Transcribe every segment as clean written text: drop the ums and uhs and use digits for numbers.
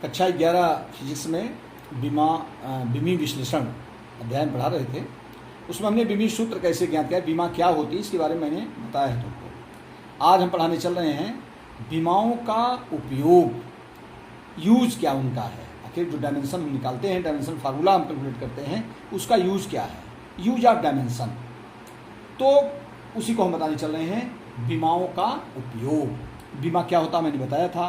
कक्षा 11 फिजिक्स में बीमी विश्लेषण अध्ययन पढ़ा रहे थे। उसमें हमने बीमी सूत्र कैसे ज्ञात किया, बीमा क्या होती है, इसके बारे में मैंने बताया है तुमको। आज हम पढ़ाने चल रहे हैं बीमाओं का उपयोग, यूज क्या उनका है। आखिर जो डायमेंशन हम निकालते हैं, डायमेंशन फार्मूला हम कैलकुलेट करते हैं, उसका यूज क्या है, यूज ऑफ डायमेंशन। तो उसी को हम बताने चल रहे हैं, बीमाओं का उपयोग। बीमा क्या होता है मैंने बताया था,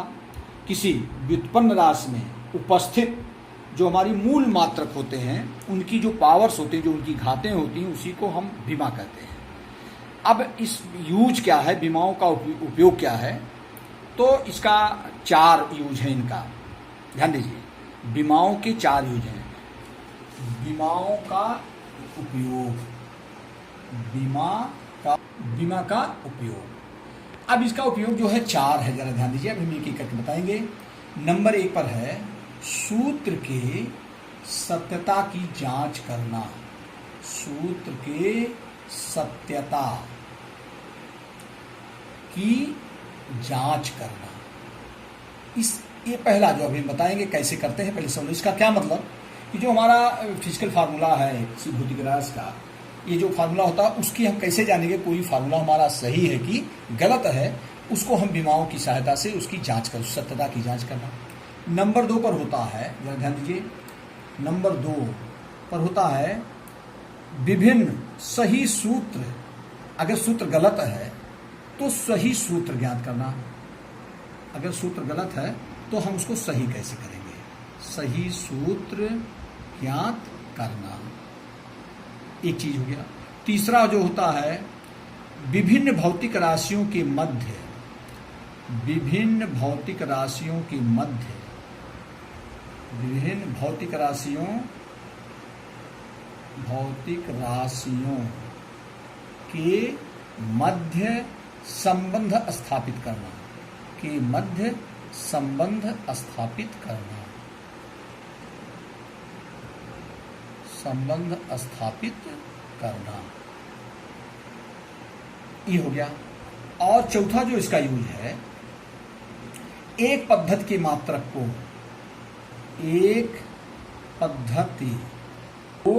किसी व्युत्पन्न राशि में उपस्थित जो हमारी मूल मात्रक होते हैं, उनकी जो पावर्स होती हैं, जो उनकी घातें होती हैं, उसी को हम बीमा कहते हैं। अब इस यूज क्या है, बीमाओं का उपयोग क्या है, तो इसका 4 यूज है इनका। ध्यान दीजिए, बीमाओं के 4 यूज हैं। बीमाओं का उपयोग, बीमा का उपयोग। अब इसका उपयोग जो है 4 है, जरा ध्यान दीजिए, अब हम एक एक करके बताएंगे। नंबर 1 पर है सूत्र के सत्यता की जांच करना। सूत्र के सत्यता की जांच करना, ये पहला जो अभी बताएंगे कैसे करते हैं, पहले समझो इसका क्या मतलब। कि जो हमारा फिजिकल फार्मूला है किसी भौतिक राशि का, ये जो फार्मूला होता है उसकी हम कैसे जानेंगे कोई फार्मूला हमारा सही है कि गलत है, उसको हम बीमाओं की सहायता से उसकी जांच कर, सत्यता की जांच करना। नंबर 2 पर होता है, जरा ध्यान दीजिए, नंबर 2 पर होता है विभिन्न सही सूत्र। अगर सूत्र गलत है तो सही सूत्र ज्ञात करना। अगर सूत्र गलत है तो हम उसको सही कैसे करेंगे, सही सूत्र ज्ञात करना, एक चीज हो गया। तीसरा जो होता है विभिन्न भौतिक राशियों के मध्य, विभिन्न भौतिक राशियों के मध्य, विभिन्न भौतिक राशियों के मध्य संबंध स्थापित करना, के मध्य संबंध स्थापित करना, संबंध स्थापित करना, ये हो गया। और चौथा जो इसका यूज है, एक पद्धति के मात्रक को, एक पद्धति को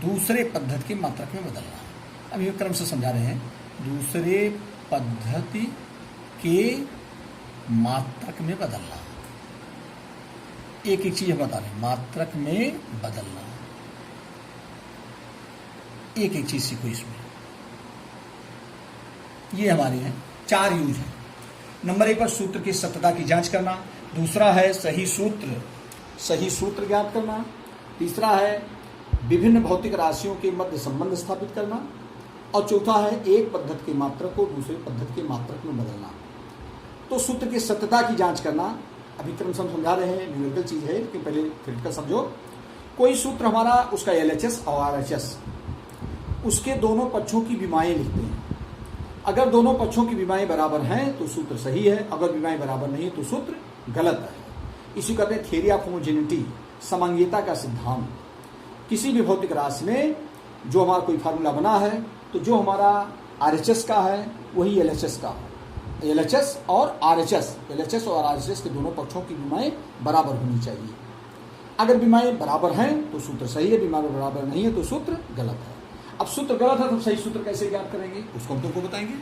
दूसरे पद्धति के मात्रक में बदलना। अब ये क्रम से समझा रहे हैं, दूसरे पद्धति के मात्रक में बदलना। एक एक चीज बता रहे हैं, मात्रक में बदलना, एक एक चीज सीखो इसमें। ये हमारे हैं 4 यूज है। नंबर 1 पर सूत्र की सत्यता की जांच करना। दूसरा है सही सूत्र ज्ञात करना। तीसरा है विभिन्न भौतिक राशियों के मध्य संबंध स्थापित करना। और चौथा है एक पद्धति के मात्रक को दूसरे पद्धति के मात्रक में बदलना। तो सूत्र की सत्यता की जांच करना अभी क्रम से हम समझा रहे हैं, न्यूमेरिकल चीज है, लेकिन पहले क्रिटिकल समझो। कोई सूत्र हमारा, उसका LHS और RHS, उसके दोनों पक्षों की बीमाएं लिखते हैं। अगर दोनों पक्षों की बीमाएं बराबर हैं तो सूत्र सही है, अगर बीमाएं बराबर नहीं तो सूत्र गलत है। इसी कहते हैं थ्योरी ऑफ होमोजेनिटी, समांगीयता का सिद्धांत। किसी भी भौतिक राशि में जो हमारा कोई फार्मूला बना है, तो जो हमारा RHS का है वही LHS का है। LHS और RHS के दोनों पक्षों की बीमाएं बराबर होनी चाहिए। अगर बीमाएं बराबर हैं तो सूत्र सही है, बीमाएं बराबर नहीं है तो सूत्र गलत है। अब सूत्र गलत है तो सही सूत्र कैसे ज्ञात करेंगे, उसको हम तुमको बताएंगे।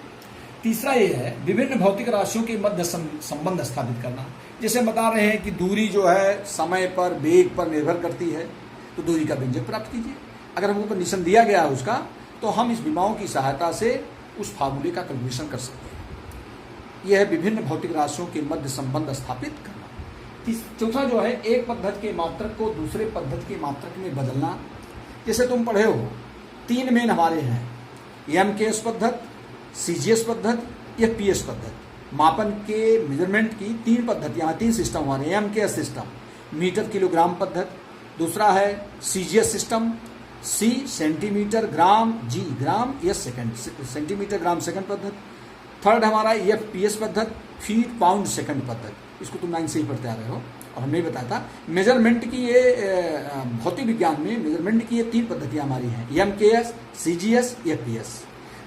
तीसरा ये है विभिन्न भौतिक राशियों के मध्य संबंध स्थापित करना। जैसे बता रहे हैं कि दूरी जो है समय पर, वेग पर निर्भर करती है, तो दूरी का व्यंजक प्राप्त कीजिए। अगर हमको कंडीशन दिया गया है उसका, तो हम इस बीमाओं की सहायता से उस फार्मूले का कैलकुलेशन कर सकते हैं। यह है विभिन्न भौतिक राशियों के मध्य संबंध स्थापित करना। चौथा जो है एक पद्धति के मात्रक को दूसरे पद्धति के मात्रक में बदलना। जैसे तुम पढ़े हो 3 मेन हमारे हैं, MKS पद्धति, CGS पद्धति, FPS पद्धति। मापन के मेजरमेंट की 3 पद्धतियां, 3 सिस्टम हमारे। MKS सिस्टम मीटर किलोग्राम पद्धति, दूसरा है CGS system, C centimetre gram, G ग्राम, S second, centimetre gram second पद्धति। थर्ड हमारा FPS पद्धति, फीट पाउंड सेकंड पद्धति। इसको तुम 9 से ही पढ़ते आ रहे हो और हमने बताया था। मेजरमेंट की ये भौतिक विज्ञान में मेजरमेंट की ये 3 पद्धतियां हमारी हैं, MKS, CGS, FPS।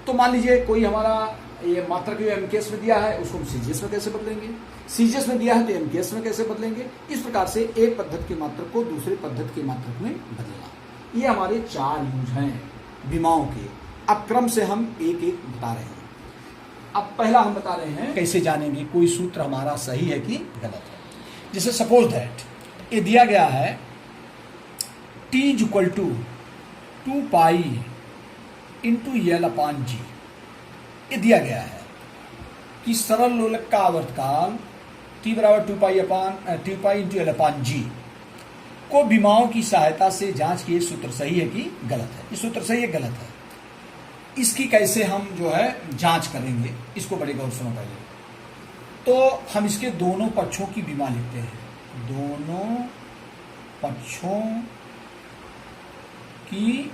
तो मान लीजिए कोई हमारा ये मात्रक एमकेएस में दिया है, उसको हम सीजीएस में कैसे बदलेंगे, सीजीएस में दिया है तो एमकेएस में कैसे बदलेंगे। इस प्रकार से एक पद्धति के मात्रक को दूसरे पद्धति के मात्रक में बदलना। ये हमारे 4 यूज हैं विमाओं के। अब क्रम से हम एक एक बता रहे हैं। अब पहला हम बता रहे हैं कैसे जानेंगे कोई सूत्र हमारा सही है कि गलत है। जैसे सपोज दैट ये दिया गया है T = 2 पाई इंटू L/G। ये दिया गया है कि सरल लोलक का आवर्तकाल T = 2 पाई इंटू L/G को विमाओं की सहायता से जांच किए सूत्र सही है कि गलत है। ये सूत्र सही है गलत है, इसकी कैसे हम जो है जांच करेंगे, इसको बड़े गौर सुनो पहले। तो हम इसके दोनों पक्षों की विमा लिखते हैं, दोनों पक्षों की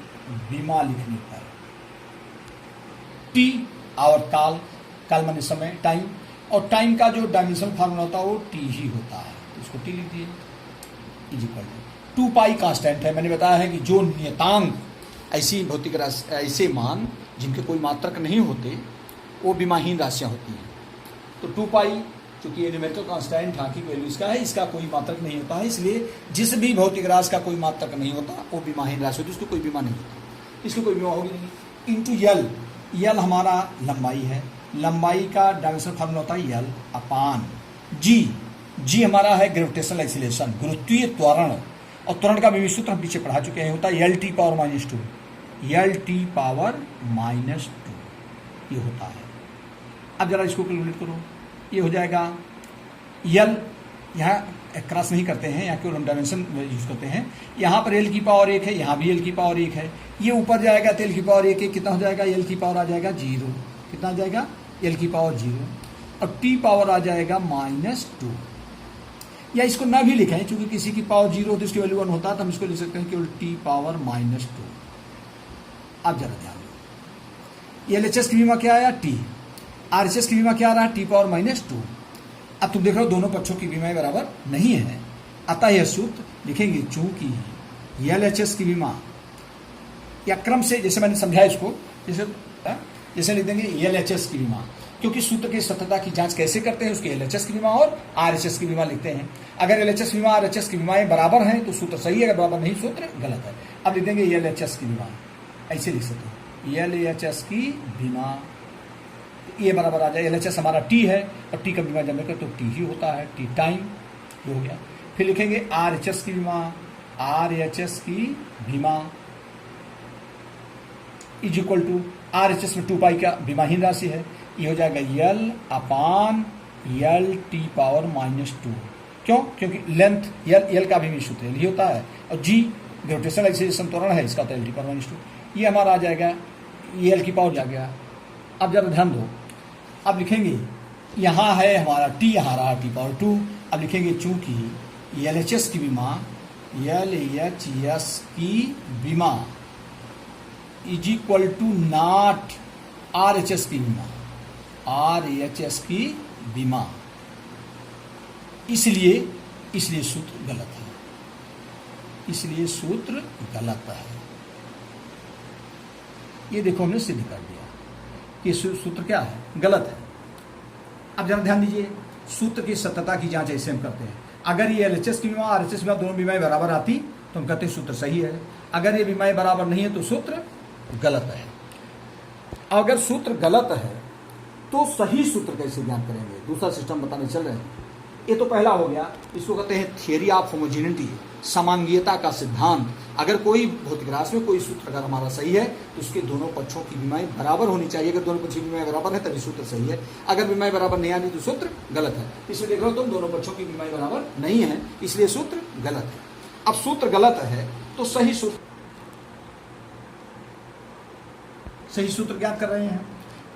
विमा लिखने पर टी आवर्तकाल, काल माने समय, टाइम, और टाइम का जो डायमेंशनल फार्मूला होता है वो टी ही होता है, इसको टी लिख दिए। इक्वल 2 पाई कांस्टेंट है, मैंने बताया है कि जो नियतांक ऐसी भौतिक राशि, ऐसे मान जिनके कोई मात्रक नहीं होते वो विमाहीन राशियां होती हैं। तो 2 पाई चूंकि ये न्यूमेरिकल कांस्टेंट हार्किंग वैल्यू इसका है, इसका कोई मात्रक नहीं होता है, इसलिए जिस भी भौतिक राशि का कोई मात्रक नहीं होता वो विमाहीन राशि होती है, उसको कोई विमा नहीं होता, इसकी कोई विमा होगी नहीं। इंटू यल, यल हमारा लंबाई है, लंबाई का डायमेंशनल फार्मूला होता है L/G। जी हमारा है ग्रेविटेशनल एक्सीलरेशन, गुरुत्वीय त्वरण, और त्वरण का भी सूत्र हम पीछे पढ़ा चुके हैं, होता है L/T⁻², L/T⁻², ये होता है। अब जरा इसको कैलकुलेट करो, ये हो जाएगा यल, यहाँ क्रॉस नहीं करते हैं, यहाँ केवल हम डायमेंशन यूज करते हैं। यहाँ पर L⁻1 है, यहाँ भी L⁻1 है, ये ऊपर जाएगा तो L⁻1 कितना हो जाएगा, L⁻ आ जाएगा 0, कितना आ जाएगा L⁻0, और T पावर आ जाएगा -2। या इसको ना भी लिखें, चूंकि किसी की पावर 0 होती है उसकी वैल्यू 1 होता है, तो हम इसको लिख सकते हैं केवल T⁻²। अब जरा ध्यान दो, LHS की विमा क्या आया T, RHS की विमा क्या आ रहा है T⁻²। अब तुम देख रहे हो दोनों पक्षों की विमाएं बराबर नहीं है, अतः यह सूत्र लिखेंगे चूंकि LHS की विमा, या क्रम से जैसे मैंने समझाया इसको, जैसे लिख देंगे LHS की विमा, क्योंकि सूत्र की सत्यता की जांच कैसे करते हैं, उसकी LHS की विमा और RHS की विमा लिखते हैं। अगर LHS की विमा RHS की विमाएं बराबर हैं तो सूत्र सही है, अगर बराबर नहीं सूत्र गलत है। अब लिख देंगे LHS की विमा, ऐसे लिख सकते हैं LHS की विमा, ये बराबर आ जाए, LHS हमारा T है और T का विमा जब कर तो T ही होता है, T टाइम, ये हो गया। फिर लिखेंगे RHS की विमा, RHS की विमा इज इक्वल टू, RHS में 2 पाई का विमाहीन राशि है, ये हो जाएगा L/L⁻²। क्यों? क्योंकि लेंथ L का भी सूत्र यही होता है, और G ग्रेविटेशनल एक्सीलरेशन त्वरण है, इसका तो L⁻²। ये हमारा आ जाएगा, ये L⁻ आ गया। अब जरा ध्यान दो, अब लिखेंगे यहाँ है हमारा T, यहाँ रहा T⁻²। अब लिखेंगे चूंकि LHS की विमा, LHS की विमा is equal to not RHS की विमा, RHS की विमा, इसलिए सूत्र गलत है, इसलिए सूत्र गलत है। ये देखो हमने सिद्ध कर दिया कि सूत्र क्या है, गलत है। अब जरा ध्यान दीजिए, सूत्र की सत्यता की जांच ऐसे हम करते हैं। अगर ये LHS की विमा RHS की विमा दोनों विमाएं बराबर आती तो हम कहते हैं सूत्र सही है, अगर ये विमाएं बराबर नहीं है तो सूत्र गलत है। अगर सूत्र गलत है तो सही सूत्र कैसे ज्ञात करेंगे, दूसरा सिस्टम बताने चल रहे हैं। ये तो पहला हो गया, इसको कहते हैं थियरी ऑफ होमोजेनिटी, समांगीयता का सिद्धांत। अगर कोई भौतिक राशि में कोई सूत्र अगर हमारा सही है तो उसके दोनों पक्षों की विमाएं बराबर होनी चाहिए। अगर दोनों पक्षों की विमाएं बराबर है तभी सूत्र सही है, अगर विमाएं बराबर नहीं आनी तो सूत्र गलत है। इसलिए देख रहे हो तुम, दोनों पक्षों की विमाएं बराबर नहीं है, इसलिए सूत्र गलत है। अब सूत्र गलत है तो सही सूत्र ज्ञात कर रहे हैं।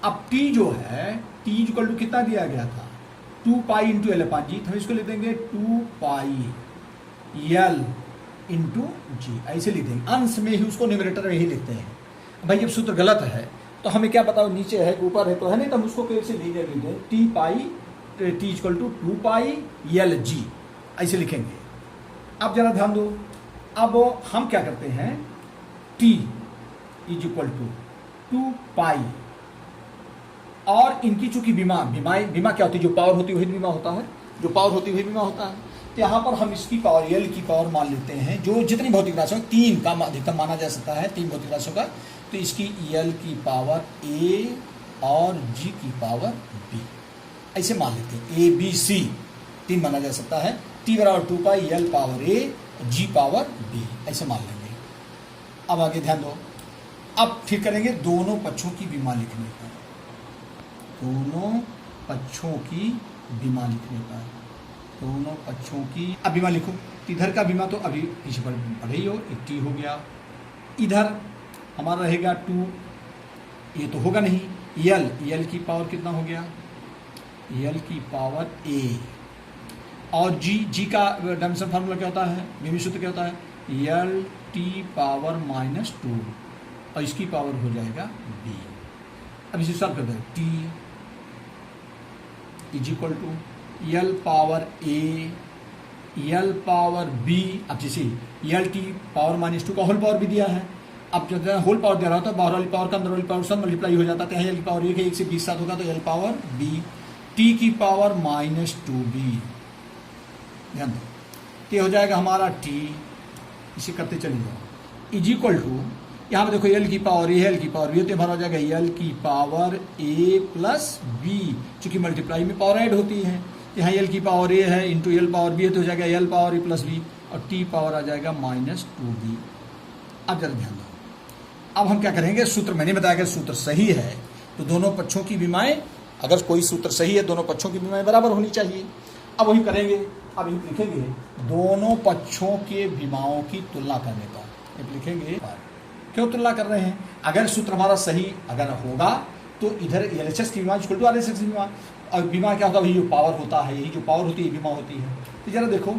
अब T जो है, T इक्वल टू कितना दिया गया था 2 पाई इंटू L/G, हम इसको लिख देंगे 2 पाई L इंटू G, ऐसे लिख देंगे। अंश में ही उसको न्यूमरेटर में ही लिखते हैं। भाई जब सूत्र गलत है तो हमें क्या पता नीचे है ऊपर है तो है नहीं, तो हम उसको कैसे लिखते हैं T equal to 2 pi LG, ऐसे लिखेंगे। अब जरा ध्यान दो, अब हम क्या करते हैं, T इज इक्वल टू 2 पाई और इनकी चूंकि बीमा क्या होती है, जो पावर होती है वही बीमा होता है, जो पावर होती है वही बीमा होता है। तो यहाँ पर हम इसकी पावर एल की पावर मान लेते हैं, जो जितनी भौतिक राशियों 3 का अधिकतम माना जा सकता है, 3 भौतिक राशियों का। तो इसकी एल की पावर ए और जी की पावर बी, ऐसे मान लेते हैं। ए बी सी 3 माना जा सकता है। टी बराबर 2 पाई एल पावर ए जी पावर बी, ऐसे मान लेंगे। अब आगे ध्यान दो, अब ठीक करेंगे दोनों पक्षों की बीमा लिखने पर, दोनों पक्षों की बीमा लिखने पर, दोनों पक्षों की। अब बीमा लिखो, इधर का बीमा तो अभी पीछे पढ़े ही हो, एक टी हो गया। इधर हमारा रहेगा 2, ये तो होगा नहीं। यल की पावर कितना हो गया, यल की पावर ए, और जी का डायमेंशन फार्मूला क्या होता है, बीमी सूत्र क्या होता है, यल टी पावर -2, और इसकी पावर हो जाएगा बी। अब इसे सॉल्व कर दें, T is equal to L power A L power B. अब जैसे यल टी पावर -2 का होल पावर भी दिया है, अब जब होल पावर दे रहा होता है, बाहर वाली पावर का अंदर वाली पावर सब मल्टीप्लाई हो जाता है। यल की पावर 1 है, 1 से 20 7 होगा, तो यल पावर बी, टी की पावर -2b। ध्यान दो, ये हो जाएगा हमारा टी, इसे करते चले जाओ, इज इक्वल टू, यहाँ पे देखो यल की पावर ए है, यल की पावर बी, तो हमारा हो जाएगा यल की पावर ए प्लस बी, चूंकि मल्टीप्लाई में पावर ऐड होती है। यहाँ यल की पावर ए है इंटू यल पावर बी है, तो हो जाएगा यल पावर ए प्लस बी, और टी पावर आ जाएगा -2b। अब जरा ध्यान दो, अब हम क्या करेंगे, सूत्र मैंने बताया कि सूत्र सही है तो दोनों पक्षों की बीमाएं, अगर कोई सूत्र सही है दोनों पक्षों की बीमाएं बराबर होनी चाहिए। अब वही करेंगे, अब ये लिखेंगे दोनों पक्षों के बीमाओं की तुलना करने पर, ये लिखेंगे क्यों तुलना कर रहे हैं। अगर सूत्र हमारा सही अगर होगा तो इधर एलएचएस की बीमा इक्वल टू आरएचएस की बीमा, और बीमा क्या होता है, वही जो पावर होता है, यही जो पावर होती है बीमा होती है। तो जरा देखो,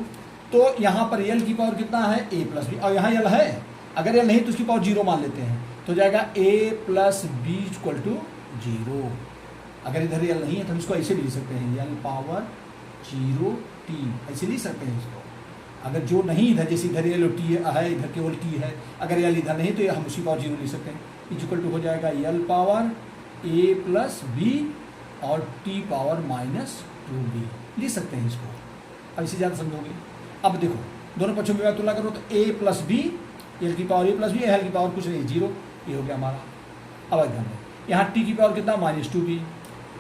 तो यहाँ पर यल की पावर कितना है, ए प्लस बी, और यहाँ यल है, अगर यल नहीं तो उसकी पावर 0 मान लेते हैं, तो जाएगा ए प्लस बी इक्वल टू 0। अगर इधर यल नहीं है तो हम इसको ऐसे भी लिख सकते हैं, यल पावर 0 टी, ऐसे लिख सकते हैं इसको। अगर जो नहीं इधर, जैसे इधर यल टी है, इधर केवल टी है, अगर यल इधर नहीं तो हम उसी पावर 0 लिख सकते हैं, इक्वल टू हो जाएगा यल पावर ए प्लस बी और टी पावर -2b, लिख सकते हैं इसको। अब इसे ज़्यादा समझोगे। अब देखो दोनों पक्षों में तुलना करो तो a प्लस बी, यल की power a plus B, L की पावर कुछ नहीं 0, ये हो गया हमारा। अब ध्यान दें, यहाँ टी की पावर कितना -2b,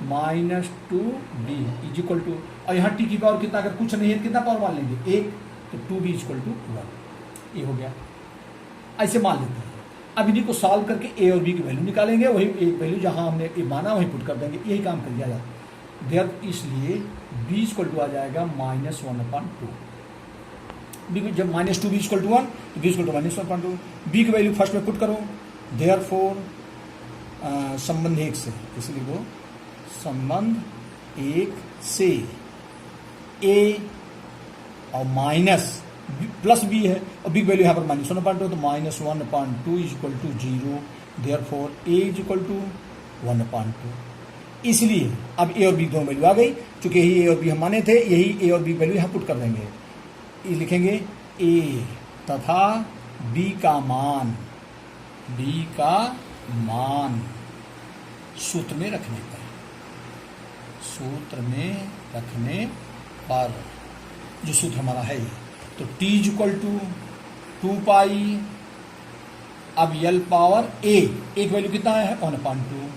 -2b is equal to, और यहाँ टी की पावर कितना, अगर कुछ नहीं है कितना पावर मान लेंगे 1, तो 2b इक्वल टू 1, ये हो गया। ऐसे मान लेते हैं। अब इन्हीं को सॉल्व करके ए और बी की वैल्यू निकालेंगे, वही एक वैल्यू जहाँ हमने ए माना वहीं पुट कर देंगे, यही काम कर दिया जाता देर। इसलिए b इक्वल टू आ जाएगा -1/2। बी जब -2b इक्वल टू 1 तो b इक्वल टू -1/2। बी की वैल्यू फर्स्ट में पुट करो, देयर फोर संबंध 1 से, इसलिए वो संबंध 1 से a और माइनस प्लस बी है, और बी वैल्यू यहाँ पर -1/2, तो -1/2 is equal to 0, therefore A is equal to 1/2। इसलिए अब ए और बी दोनों वैल्यू आ गई, चूंकि यही ए और बी हम माने थे, यही ए और बी वैल्यू यहाँ पुट कर देंगे। ये लिखेंगे ए तथा बी का मान, बी का मान सूत्र में रखने पर, सूत्र में रखने पर जो सूत्र हमारा है ये, तो t इज इक्वल टू 2 पाई, अब यल पावर a, एक वैल्यू कितना है 1/2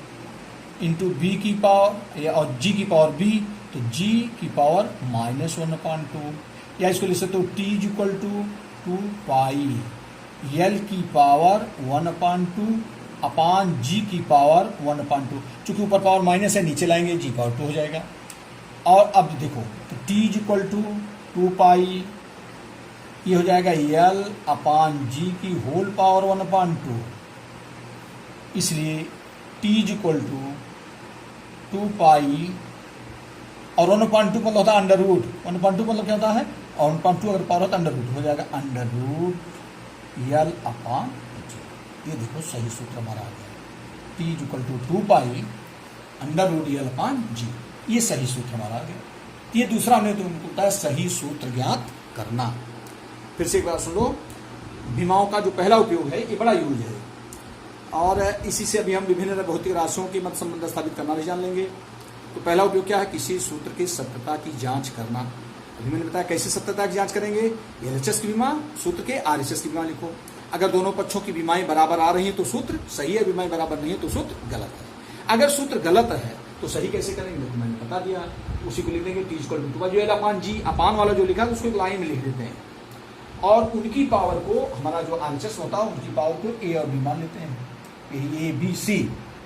इंटू बी की पावर और g की पावर b, तो g की पावर -1/2, या इसको लिख सकते हो t इज इक्वल टू 2 पाई यल की पावर 1/2 अपान g की पावर 1/2, चूंकि ऊपर पावर माइनस है नीचे लाएंगे g पावर 2 हो जाएगा। और अब देखो तो t इज इक्वल टू 2 पाई, ये हो जाएगा यल अपान जी की होल पावर 1/2, इसलिए t इज इक्वल टू 2 पाई, और 1/2 मतलब होता है अंडर रूट, 1/2 मतलब क्या होता है, और 1/2 अगर पावर होता है अंडर रूट, हो जाएगा under root L upon G. ये देखो सही सूत्र हमारा आ गया, t is equal to 2 pi under root L upon G, ये सही सूत्र हमारा आ गया। ये दूसरा हमने तुमको बताया सही सूत्र ज्ञात करना। फिर से एक बार सुनो, बीमाओं का जो पहला उपयोग है ये बड़ा यूज है। और इसी से अभी हम विभिन्न भौतिक राशियों के मत संबंध स्थापित करना भी जान लेंगे। तो पहला उपयोग क्या है, किसी सूत्र की सत्यता की जांच करना। अभी मैंने बताया कैसे सत्यता की जांच करेंगे, एलएचएस की विमा सूत्र के आरएचएस की विमा लिखो। अगर दोनों पक्षों की विमाएं बराबर आ रही हैं तो सूत्र सही है, विमाएं बराबर नहीं है तो सूत्र गलत है। अगर सूत्र गलत है तो सही कैसे करेंगे, तो मैंने बता दिया, उसी को लिख देंगे T=2 जो एल अपान जी अपान वाला जो लिखा है उसको एक लाइन में लिख देते हैं और उनकी पावर को, हमारा जो आरएचएस होता है उनकी पावर को ए और बी मान लेते हैं। ए बी सी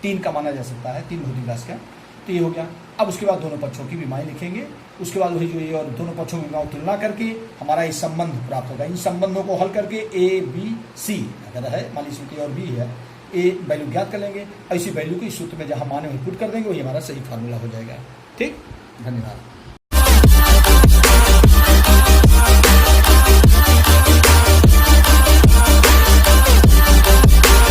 3 का माना जा सकता है, 3 भौतिक राशि का, तो ये हो गया। अब उसके बाद दोनों पक्षों की विमाएं लिखेंगे, उसके बाद वही जो ये और दोनों पक्षों की विमाओं तुलना करके हमारा ये संबंध प्राप्त होगा। इन संबंधों को हल करके ए बी सी अगर है, मान लीजिए ए और बी है, ए वैल्यू ज्ञात कर लेंगे, ऐसी वैल्यू को इस सूत्र में जहां माने हुए पुट कर देंगे वही हमारा सही फार्मूला हो जाएगा। ठीक, धन्यवाद।